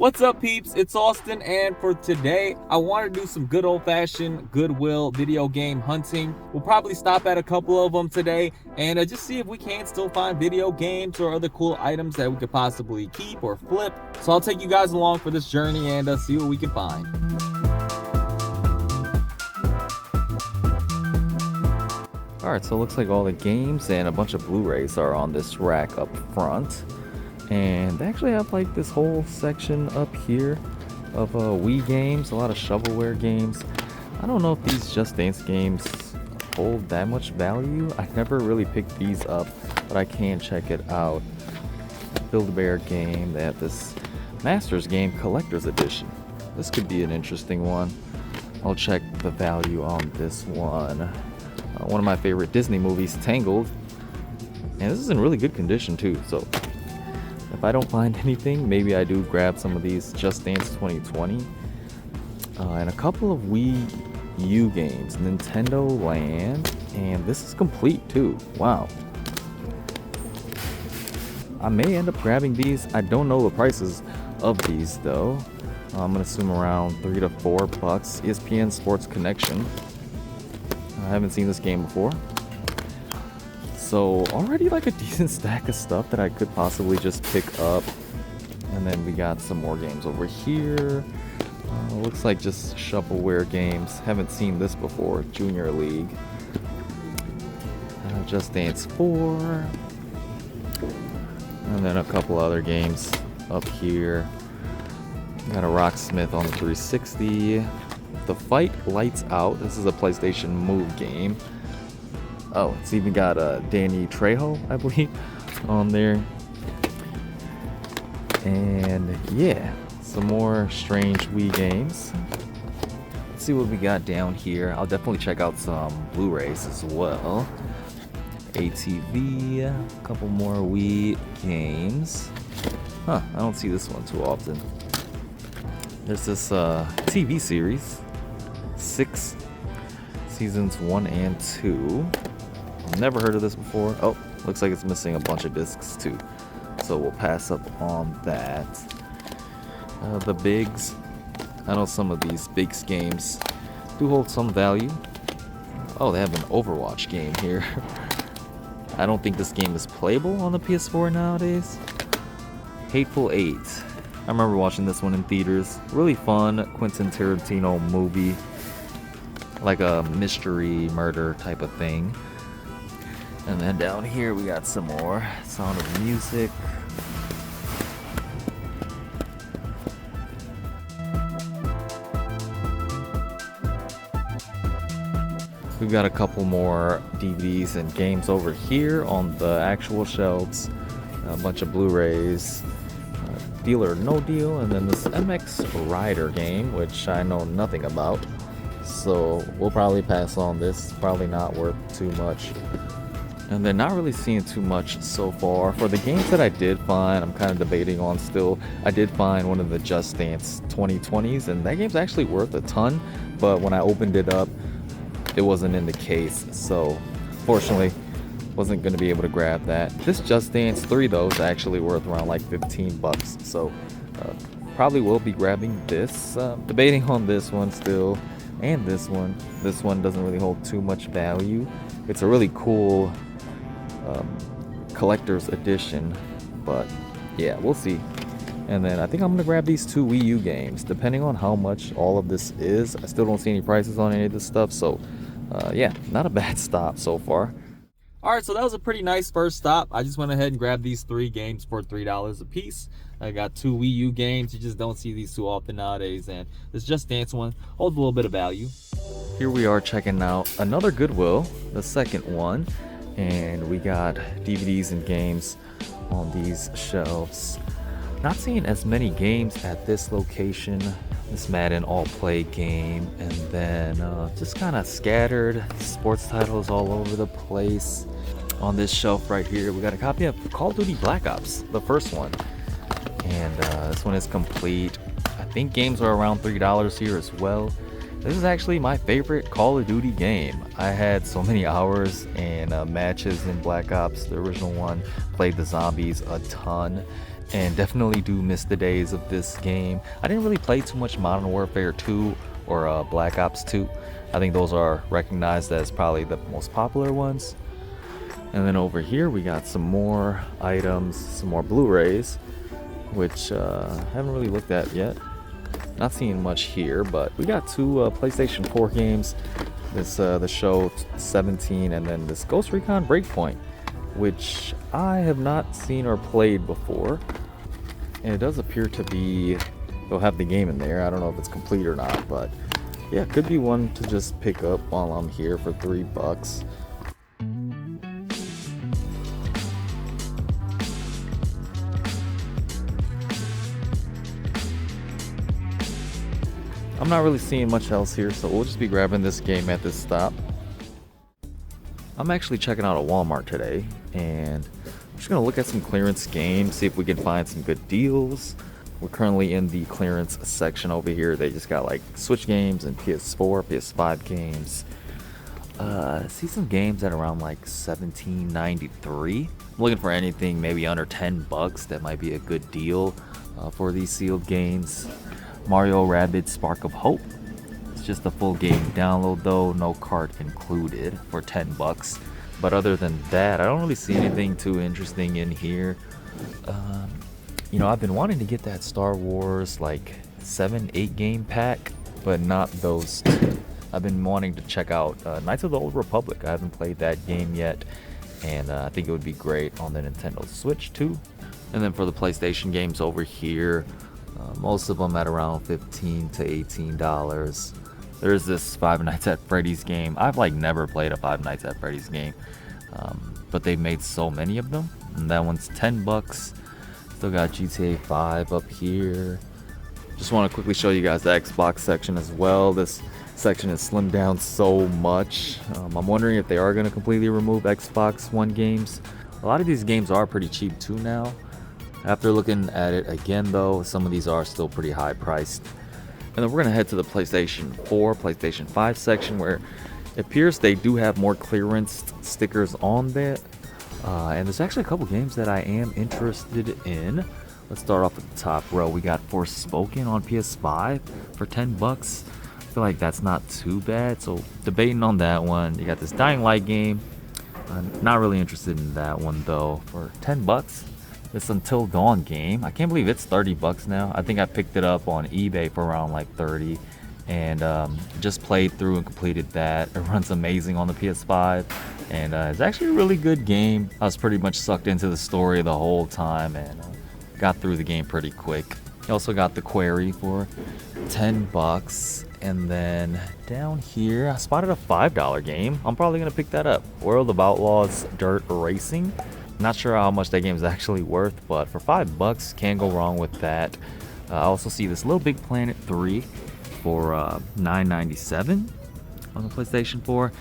What's up, peeps? It's Austin, and for today, I want to do some good old-fashioned Goodwill video game hunting. We'll probably stop at a couple of them today and just see if we can still find video games or other cool items that we could possibly keep or flip. So I'll take you guys along for this journey and see what we can find. Alright, so it looks like all the games and a bunch of Blu-rays are on this rack up front. And they actually have like this whole section up here of Wii games, a lot of shovelware games. I don't know if these Just Dance games hold that much value. I never really picked these up, but I can check it out. Build-A-Bear game, they have this Masters game Collector's Edition. This could be an interesting one. I'll check the value on this one. One of my favorite Disney movies, Tangled. And this is in really good condition too, so if I don't find anything, maybe I do grab some of these Just Dance 2020. And a couple of Wii U games, Nintendo Land, and this is complete too. Wow. I may end up grabbing these. I don't know the prices of these though. I'm gonna assume around $3 to $4. ESPN Sports Connection. I haven't seen this game before. So already like a decent stack of stuff that I could possibly just pick up. And then we got some more games over here. Looks like just shovelware games. Haven't seen this before. Junior League. Just Dance 4. And then a couple other games up here. Got a Rocksmith on the 360. The Fight Lights Out. This is a PlayStation Move game. Oh, it's even got Danny Trejo, I believe, on there. And yeah, some more strange Wii games. Let's see what we got down here. I'll definitely check out some Blu-rays as well. ATV, a couple more Wii games. Huh, I don't see this one too often. There's this TV series, 6 seasons 1 and 2. Never heard of this before. Oh, looks like it's missing a bunch of discs too. So we'll pass up on that. The Bigs. I know some of these Bigs games do hold some value. Oh, they have an Overwatch game here. I don't think this game is playable on the PS4 nowadays. Hateful Eight. I remember watching this one in theaters. Really fun Quentin Tarantino movie. Like a mystery murder type of thing. And then down here we got some more Sound of Music. We've got a couple more DVDs and games over here on the actual shelves. A bunch of Blu-rays, Deal or No Deal, and then this MX Rider game, which I know nothing about. So we'll probably pass on this. Probably not worth too much. And then not really seeing too much so far. For the games that I did find, I'm kind of debating on still. I did find one of the Just Dance 2020s, and that game's actually worth a ton. But when I opened it up, it wasn't in the case. So fortunately, wasn't going to be able to grab that. This Just Dance 3 though is actually worth around like $15. So probably will be grabbing this. Debating on this one still. And this one. This one doesn't really hold too much value. It's a really cool collector's edition, but yeah, we'll see. And then I think I'm gonna grab these 2 Wii U games, depending on how much all of this is. I still don't see any prices on any of this stuff, so yeah, not a bad stop so far. Alright, so that was a pretty nice first stop. I just went ahead and grabbed these 3 games for $3 a piece. I got 2 Wii U games. You just don't see these too often nowadays, and this Just Dance one holds a little bit of value. Here we are checking out another Goodwill, the second one, and we got DVDs and games on these shelves. Not seeing as many games at this location. This Madden All Play game, and then just kind of scattered sports titles all over the place. On this shelf right here, we got a copy of Call of Duty Black Ops, the first one, and this one is complete. I think games are around $3 here as well. This is actually my favorite Call of Duty game. I had so many hours and matches in Black Ops, the original one. Played the zombies a ton. and definitely do miss the days of this game. I didn't really play too much Modern Warfare 2 or Black Ops 2. I think those are recognized as probably the most popular ones. And then over here we got some more items, some more Blu-rays, which I haven't really looked at yet. Not seeing much here, but we got two PlayStation 4 games. This the Show 17 and then this Ghost Recon Breakpoint, which I have not seen or played before. And it does appear to be, they'll have the game in there. I don't know if it's complete or not, but yeah, could be one to just pick up while I'm here for $3. I'm not really seeing much else here, so we'll just be grabbing this game at this stop. I'm actually checking out a Walmart today, and I'm just gonna look at some clearance games, see if we can find some good deals. We're currently in the clearance section over here. They just got like Switch games and PS4, PS5 games. See some games at around like $17.93. I'm looking for anything maybe under $10 that might be a good deal for these sealed games. Mario Rabbids Spark of Hope. It's just a full game download though, no cart included, for $10. But other than that, I don't really see anything too interesting in here. You know, I've been wanting to get that Star Wars like 7-8 game pack, but not those two. I've been wanting to check out Knights of the Old Republic. I haven't played that game yet, and I think it would be great on the Nintendo Switch too. And then for the PlayStation games over here, most of them at around $15 to $18. There's this Five Nights at Freddy's game. I've like never played a Five Nights at Freddy's game, but they've made so many of them, and that one's $10. Still got GTA 5 up here. Just want to quickly show you guys the Xbox section as well. This section is slimmed down so much. I'm wondering if they are going to completely remove Xbox One games. A lot of these games are pretty cheap too now. After looking at it again though, some of these are still pretty high priced. And then we're going to head to the PlayStation 4, PlayStation 5 section, where it appears they do have more clearance stickers on there. And there's actually a couple games that I am interested in. Let's start off at the top row. We got Forspoken on PS5 for $10. I feel like that's not too bad, so debating on that one. You got this Dying Light game. I'm not really interested in that one though, for $10. This Until Dawn game, I can't believe it's $30 now. I think I picked it up on eBay for around like 30, and just played through and completed that. It runs amazing on the PS5, and it's actually a really good game. I was pretty much sucked into the story the whole time, and got through the game pretty quick. You also got The Quarry for $10, and then down here I spotted a $5 game. I'm probably gonna pick that up. World of Outlaws Dirt Racing. Not sure how much that game is actually worth, but for $5, can't go wrong with that. I also see this Little Big Planet 3 for $9.97 on the PlayStation 4,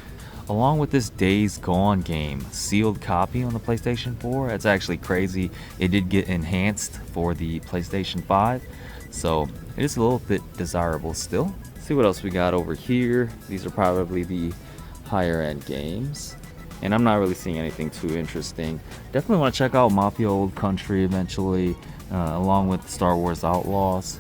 along with this Days Gone game, sealed copy on the PlayStation 4. It's actually crazy. It did get enhanced for the PlayStation 5, so it is a little bit desirable still. See what else we got over here. These are probably the higher end games, and I'm not really seeing anything too interesting. Definitely want to check out Mafia Old Country eventually, along with Star Wars Outlaws.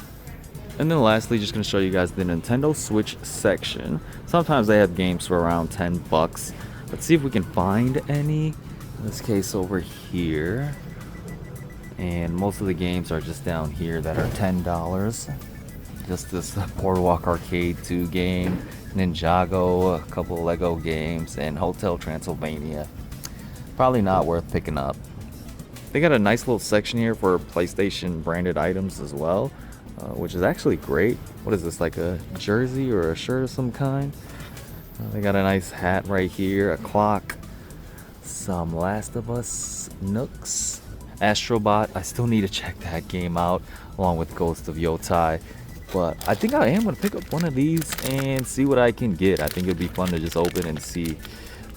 And then lastly, just going to show you guys the Nintendo Switch section. Sometimes they have games for around $10. Let's see if we can find any. In this case over here. And most of the games are just down here that are $10. Just this Boardwalk Arcade 2 game, Ninjago, a couple of Lego games, and Hotel Transylvania. Probably not worth picking up. They got a nice little section here for PlayStation branded items as well, which is actually great. What is this, like a jersey or a shirt of some kind? They got a nice hat right here, a clock, some Last of Us Nooks, Astrobot. I still need to check that game out, along with Ghost of Yotai. But I think I am going to pick up one of these and see what I can get. I think it'd be fun to just open and see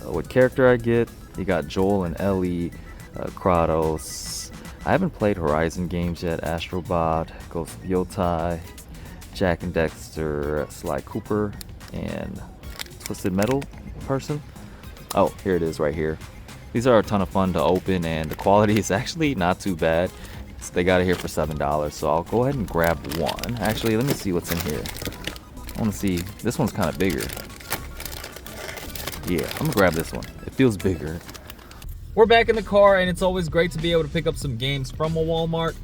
what character I get. You got Joel and Ellie, Kratos. I haven't played Horizon games yet. Astrobot, Ghost of Yotai, Jack and Dexter, Sly Cooper, and Twisted Metal person. Oh, here it is right here. These are a ton of fun to open, and the quality is actually not too bad. So they got it here for $7, so I'll go ahead and grab one. Actually, let me see what's in here. I want to see. This one's kind of bigger. Yeah, I'm gonna grab this one. It feels bigger. We're back in the car, and it's always great to be able to pick up some games from a Walmart.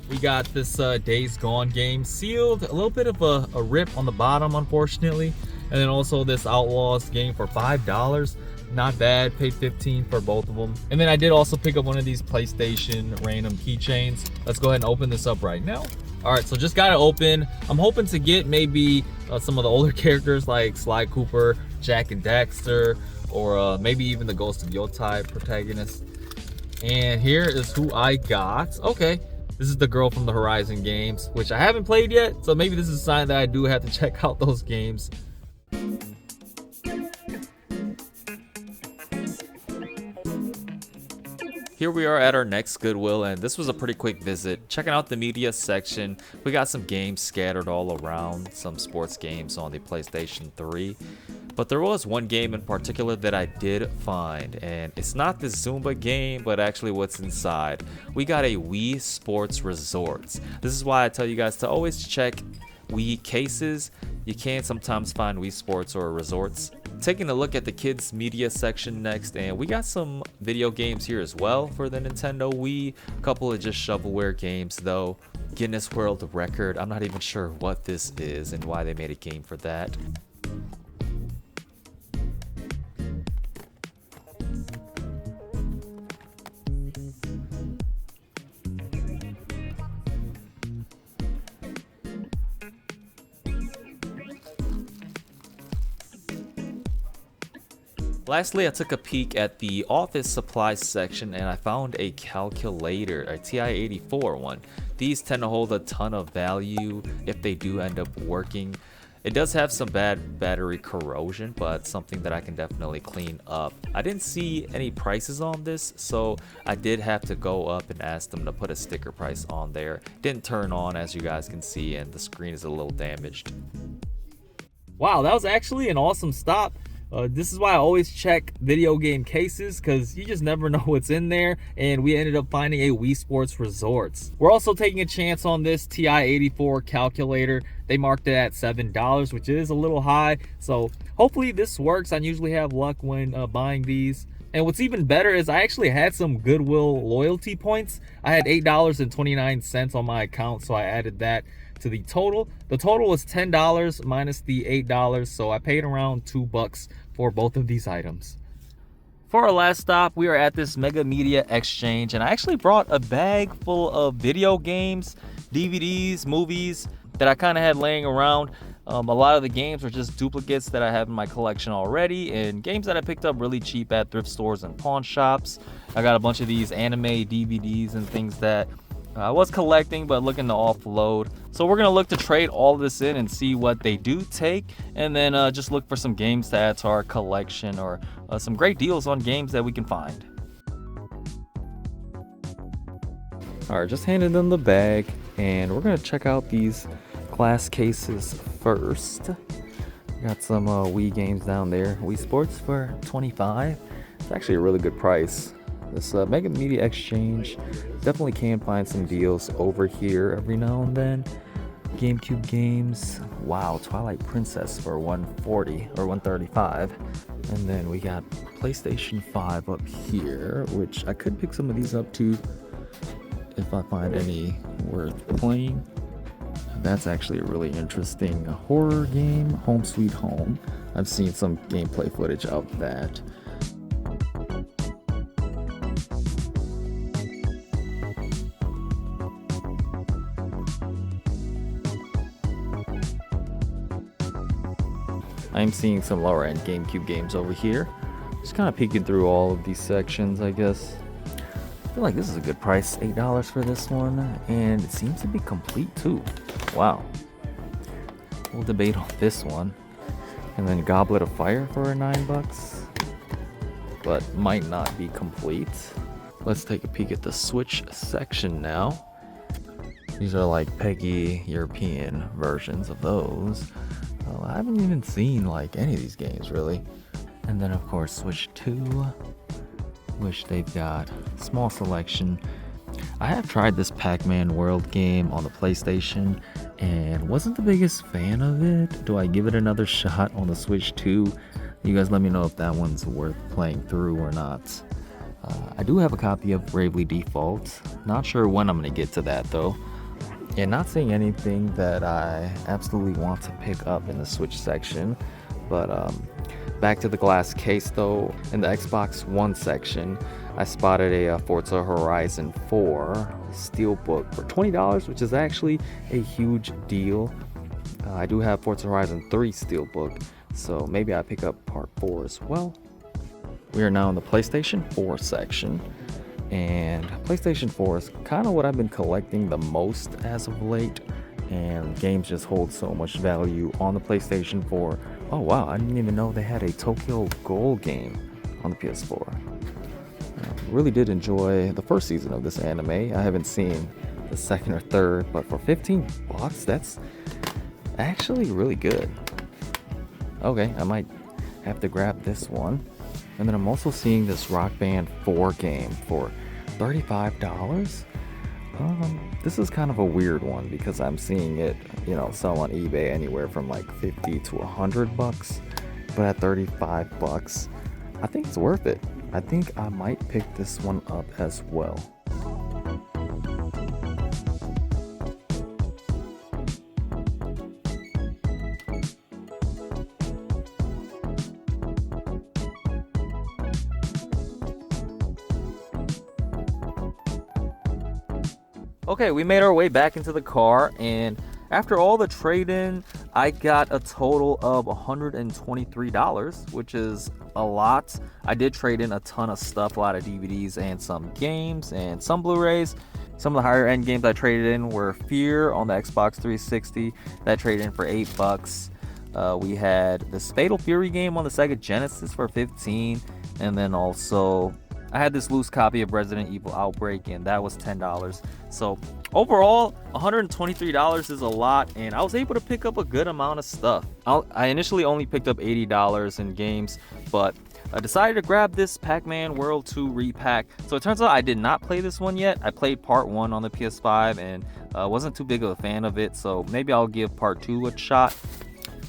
We got this Days Gone game sealed, a little bit of a rip on the bottom, unfortunately, and then also this Outlaws game for $5. Not bad. Paid $15 for both of them. And then I did also pick up one of these PlayStation random keychains. Let's go ahead and open this up right now. All right, so just got it open. I'm hoping to get maybe some of the older characters like Sly Cooper, Jack and Daxter, or maybe even the Ghost of Yotai protagonist. And here is who I got. Okay, this is the girl from the Horizon games, which I haven't played yet, so maybe this is a sign that I do have to check out those games. Here we are at our next Goodwill, and this was a pretty quick visit. Checking out the media section, we got some games scattered all around, some sports games on the PlayStation 3. But there was one game in particular that I did find, and it's not the Zumba game, but actually what's inside. We got a Wii Sports Resorts. This is why I tell you guys to always check Wii cases. You can sometimes find Wii Sports or Resorts. Taking a look at the kids media section next, and we got some video games here as well for the Nintendo Wii. A couple of just shovelware games though. Guinness World Record, I'm not even sure what this is and why they made a game for that. Lastly, I took a peek at the office supplies section and I found a calculator, a TI-84 one. These tend to hold a ton of value if they do end up working. It does have some bad battery corrosion, but something that I can definitely clean up. I didn't see any prices on this, so I did have to go up and ask them to put a sticker price on there. Didn't turn on, as you guys can see, and the screen is a little damaged. Wow, that was actually an awesome stop. This is why I always check video game cases, because you just never know what's in there, and we ended up finding a Wii Sports Resorts. We're also taking a chance on this TI-84 calculator. They marked it at $7, which is a little high, so hopefully this works. I usually have luck when buying these. And what's even better is I actually had some Goodwill loyalty points. I had $8.29 on my account, so I added that to the total. The total was $10 minus the $8, so I paid around $2 for both of these items. For our last stop, we are at this Mega Media Exchange, and I actually brought a bag full of video games, DVDs, movies that I kind of had laying around. A lot of the games are just duplicates that I have in my collection already, and games that I picked up really cheap at thrift stores and pawn shops. I got a bunch of these anime DVDs and things that I was collecting but looking to offload. So we're gonna look to trade all of this in and see what they do take, and then just look for some games to add to our collection, or some great deals on games that we can find. All right, just handed them the bag, and we're gonna check out these glass cases first. Got some Wii games down there. Wii Sports for $25. It's actually a really good price. This Mega Media Exchange, definitely can find some deals over here every now and then. GameCube games, wow, Twilight Princess for $140 or $135. And then we got PlayStation 5 up here, which I could pick some of these up too if I find any worth playing. That's actually a really interesting horror game, Home Sweet Home. I've seen some gameplay footage of that. I'm seeing some lower end GameCube games over here. Just kind of peeking through all of these sections, I guess. I feel like this is a good price, $8 for this one, and it seems to be complete too. Wow. We'll debate on this one. And then Goblet of Fire for $9, but might not be complete. Let's take a peek at the Switch section now. These are like PEGI European versions of those. Well, I haven't even seen like any of these games really. And then of course Switch 2, which they've got small selection. I have tried this Pac-Man World game on the PlayStation and wasn't the biggest fan of it. Do I give it another shot on the Switch too? You guys let me know if that one's worth playing through or not. I do have a copy of Bravely Default. Not sure when I'm going to get to that though. And not seeing anything that I absolutely want to pick up in the Switch section. But back to the glass case though, in the Xbox One section, I spotted a Forza Horizon 4 Steelbook for $20, which is actually a huge deal. I do have Forza Horizon 3 Steelbook, so maybe I pick up part 4 as well. We are now in the PlayStation 4 section, and PlayStation 4 is kind of what I've been collecting the most as of late, and games just hold so much value on the PlayStation 4. Oh wow, I didn't even know they had a Tokyo Ghoul game on the PS4. Really did enjoy the first season of this anime. I haven't seen the second or third, but for $15, that's actually really good. Okay, I might have to grab this one. And then I'm also seeing this Rock Band 4 game for $35. This is kind of a weird one because I'm seeing it, sell on eBay anywhere from like $50 to $100, but at $35, I think it's worth it. I think I might pick this one up as well. Okay, we made our way back into the car, and after all the trade-in, I got a total of $123, which is a lot. I did trade in a ton of stuff, a lot of DVDs and some games and some Blu-rays. Some of the higher end games I traded in were Fear on the Xbox 360. That traded in for $8. We had the Fatal Fury game on the Sega Genesis for $15, and then also I had this loose copy of Resident Evil Outbreak, and that was $10. So overall, $123 is a lot, and I was able to pick up a good amount of stuff. I initially only picked up $80 in games, but I decided to grab this Pac-Man World 2 repack. So it turns out I did not play this one yet. I played part 1 on the PS5 and wasn't too big of a fan of it, so maybe I'll give part 2 a shot.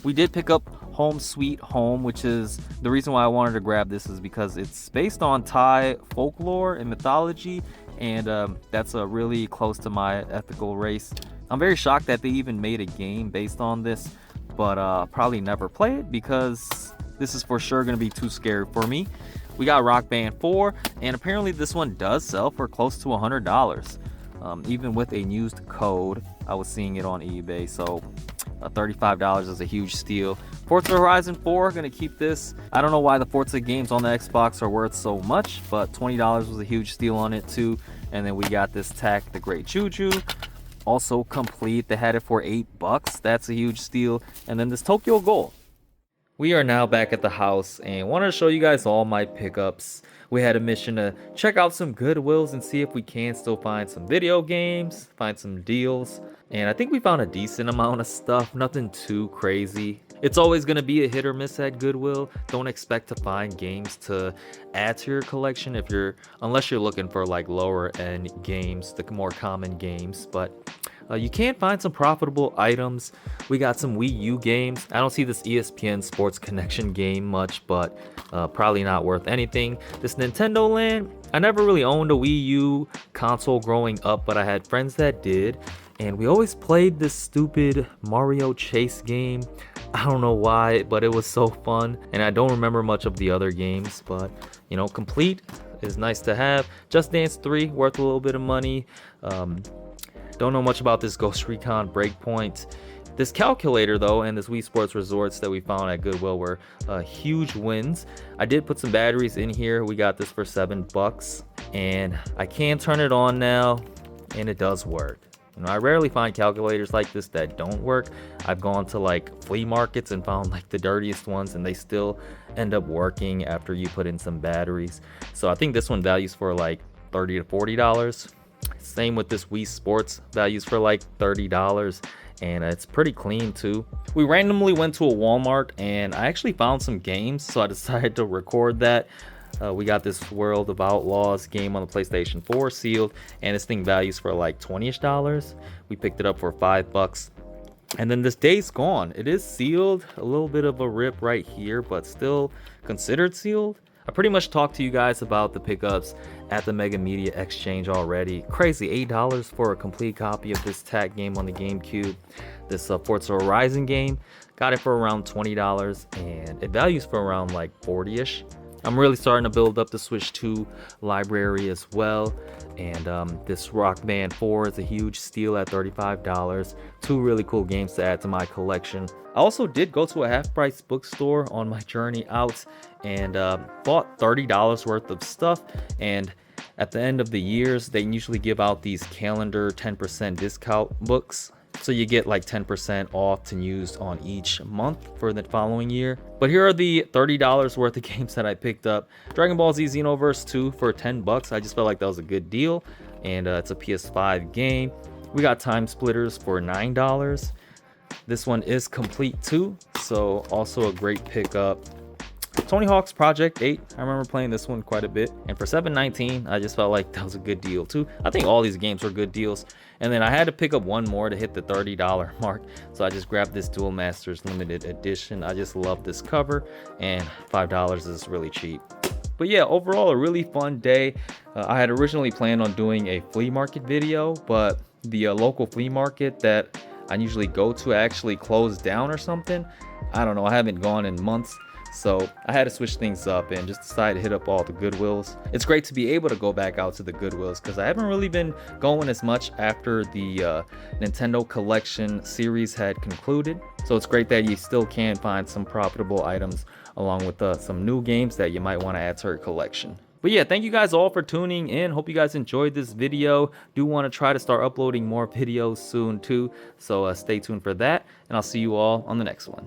We did pick up Home Sweet Home, which is the reason why I wanted to grab this, is because it's based on Thai folklore and mythology, and that's really close to my ethical race. I'm very shocked that they even made a game based on this, but probably never play it because this is for sure going to be too scary for me. We got Rock Band 4, and apparently this one does sell for close to $100. Even with a used code, I was seeing it on eBay, so $35 is a huge steal. Forza Horizon 4, gonna keep this. I don't know why the Forza games on the Xbox are worth so much, but $20 was a huge steal on it too. And then we got this Tak, the Great Juju, also complete. They had it for $8. That's a huge steal. And then this Tokyo Ghoul. We are now back at the house and wanted to show you guys all my pickups. We had a mission to check out some Goodwills and see if we can still find some video games, find some deals. And I think we found a decent amount of stuff, nothing too crazy. It's always going to be a hit or miss at Goodwill. Don't expect to find games to add to your collection unless you're looking for like lower end games, the more common games. But you can find some profitable items. We got some Wii U games. I don't see this ESPN Sports Connection game much, but probably not worth anything. This Nintendo Land, I never really owned a Wii U console growing up, but I had friends that did. And we always played this stupid Mario Chase game. I don't know why, but it was so fun. And I don't remember much of the other games, but complete is nice to have. Just Dance 3, worth a little bit of money. Don't know much about this Ghost Recon Breakpoint. This calculator though, and this Wii Sports Resorts that we found at Goodwill were huge wins. I did put some batteries in here. We got this for $7, and I can turn it on now, and it does work. I rarely find calculators like this that don't work. I've gone to like flea markets and found like the dirtiest ones, and they still end up working after you put in some batteries. So I think this one values for like $30 to $40. Same with this Wii Sports, values for like $30, and it's pretty clean too. We randomly went to a Walmart and I actually found some games, so I decided to record that. We got this World of Outlaws game on the PlayStation 4 sealed, and this thing values for like $20-ish. We picked it up for $5. And then this Days Gone, it is sealed, a little bit of a rip right here, but still considered sealed. I pretty much talked to you guys about the pickups at the Mega Media Xchange already. Crazy, $8 for a complete copy of this tag game on the GameCube. This Forza Horizon game, got it for around $20, and it values for around like 40-ish. I'm really starting to build up the Switch 2 library as well. And this Rock Band 4 is a huge steal at $35. Two really cool games to add to my collection. I also did go to a half-price bookstore on my journey out and bought $30 worth of stuff. And at the end of the years, they usually give out these calendar 10% discount books. So you get like 10% off to use on each month for the following year. But here are the $30 worth of games that I picked up. Dragon Ball Z Xenoverse 2 for $10. I just felt like that was a good deal. And it's a PS5 game. We got Time Splitters for $9. This one is complete too, so also a great pickup. Tony Hawk's Project 8, I remember playing this one quite a bit, and for $7.19 I just felt like that was a good deal too. I think all these games were good deals. And then I had to pick up one more to hit the $30 mark, so I just grabbed this Duel Masters limited edition. I just love this cover, and $5 is really cheap. But yeah, overall a really fun day. I had originally planned on doing a flea market video, but the local flea market that I usually go to actually closed down or something. I don't know, I haven't gone in months. So I had to switch things up and just decided to hit up all the Goodwills. It's great to be able to go back out to the Goodwills because I haven't really been going as much after the Nintendo Collection series had concluded. So it's great that you still can find some profitable items along with some new games that you might want to add to your collection. But yeah, thank you guys all for tuning in. Hope you guys enjoyed this video. Do want to try to start uploading more videos soon too. So stay tuned for that, and I'll see you all on the next one.